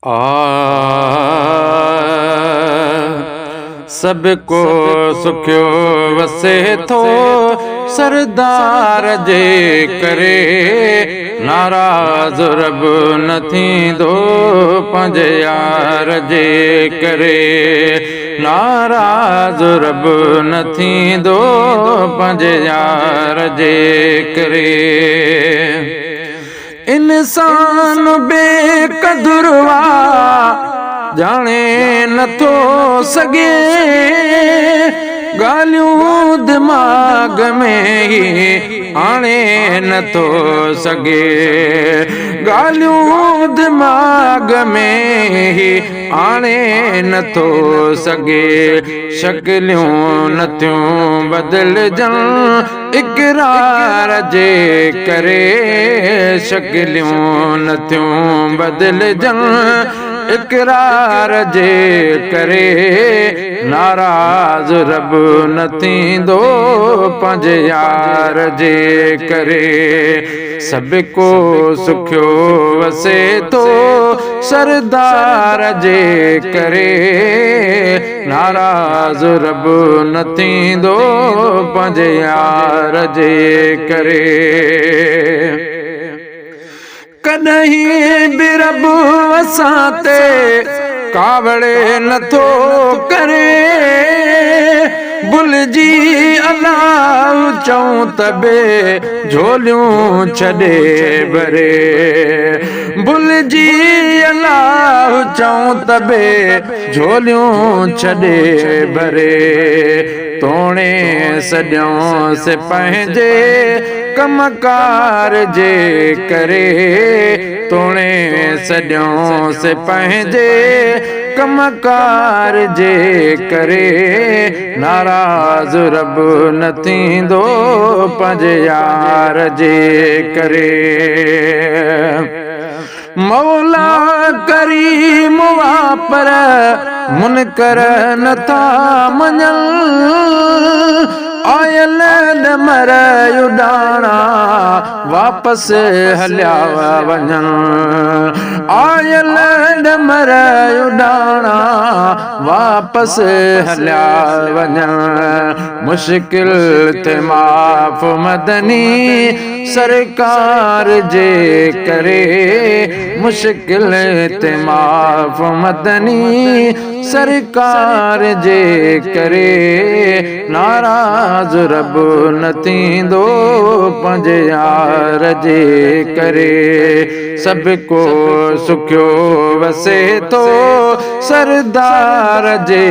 आ सबको सुखियो वसे थो सरदार जे करे नाराज़ रब न थींदो पंहिंजे यार जे करे नाराज़ रब न थींदो पंहिंजे यार जे करे इंसान बेक़दुरवा जाने नथो सघे ॻाल्हियूं दिमाग़ में ही आणे नथो सघे ॻाल्हियूं दिमाग़ में ही आणे नथो सघे शक्लियूं नथियूं बदिलजनि इक़रार जे करे शक्लियूं नथियूं बदिलजनि इक़रार जे करे नाराज़ रब न थींदो पंहिंजे यार जे करे सबको सुखियो वसे थो सरदार जे करे नाराज़ रब न थींदो पंहिंजे यार जे करे कॾहिं बि रब असां ते कावड़े नथो करे भुलिजी अलाह चऊं त बे झोलियूं छॾे भरे भुलिजी अलाह चऊं त बे झोलियूं छॾे भरे तोणे सॼोंसि पंहिंजे कमकार जे करे तोणे सॼोंसि पंहिंजे कमकार जे करे नाराज़ रब न थींदो पंहिंजे यार जे करे मौला करीम वापर मुनकर नथा मञनि आयल मर उॾाणा वापसि हलिया वञनि आयल मर उॾाणा वापसि हलिया वञनि मुश्किल ते माफ़ मदनी सरकार जे करे मुश्किल ते माफ़ मदनी सरकार जे करे नाराज़ रब न थींदो पंहिंजे यार जे करे सबको सुखियो वसे थो सरदार जे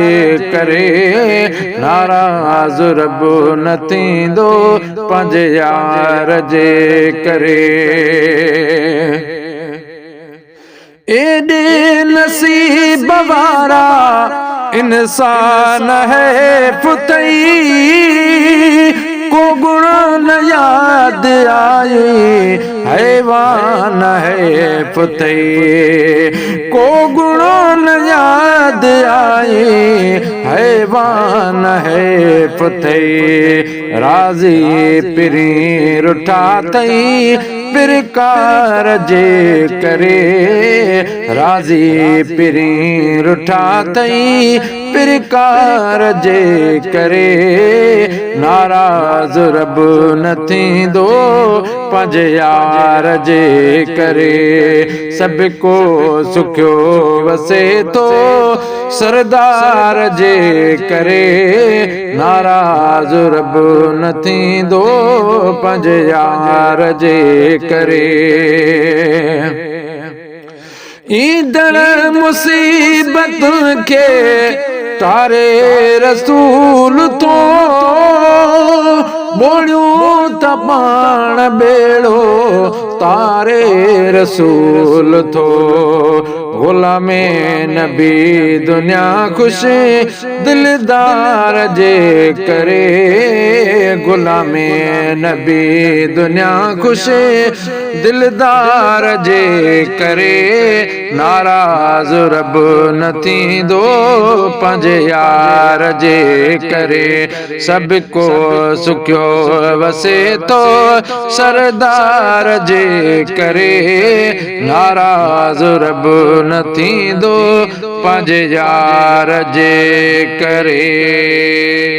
करे नाराज़ रब न थींदो पंहिंजे यार जे करे एॾे नसीब वारा इंसान है पुतई को गुण न याद आई हैवान है पुतई को गुण न याद आई हैवान है पुतई राज़ी पिरी रुठा तई पिरकार जे करे राज़ी पिरी रुठा तई पिरकार जे करे नाराज़ रब न थींदो पंहिंजे यार जे करे सबको सुखियो वसे थो सरदार जे करे नाराज़ रब न थींदो पंहिंजे यार जे करे ईंदड़ मुसीबत खे तारे रसूल तो बोलियूं त पाण बेड़ो तारे रसूल थो गुलामे नबी दुनिया खुश दिलदार जे करे गुलामे नबी दुनिया खुश दिलदार जे करे नाराज़ रब न थींदो पंहिंजे यार जे करे सबको सुखियो वसे थो सरदार जे करे नाराज़ रब न थींदो पंहिंजे यार जे करे।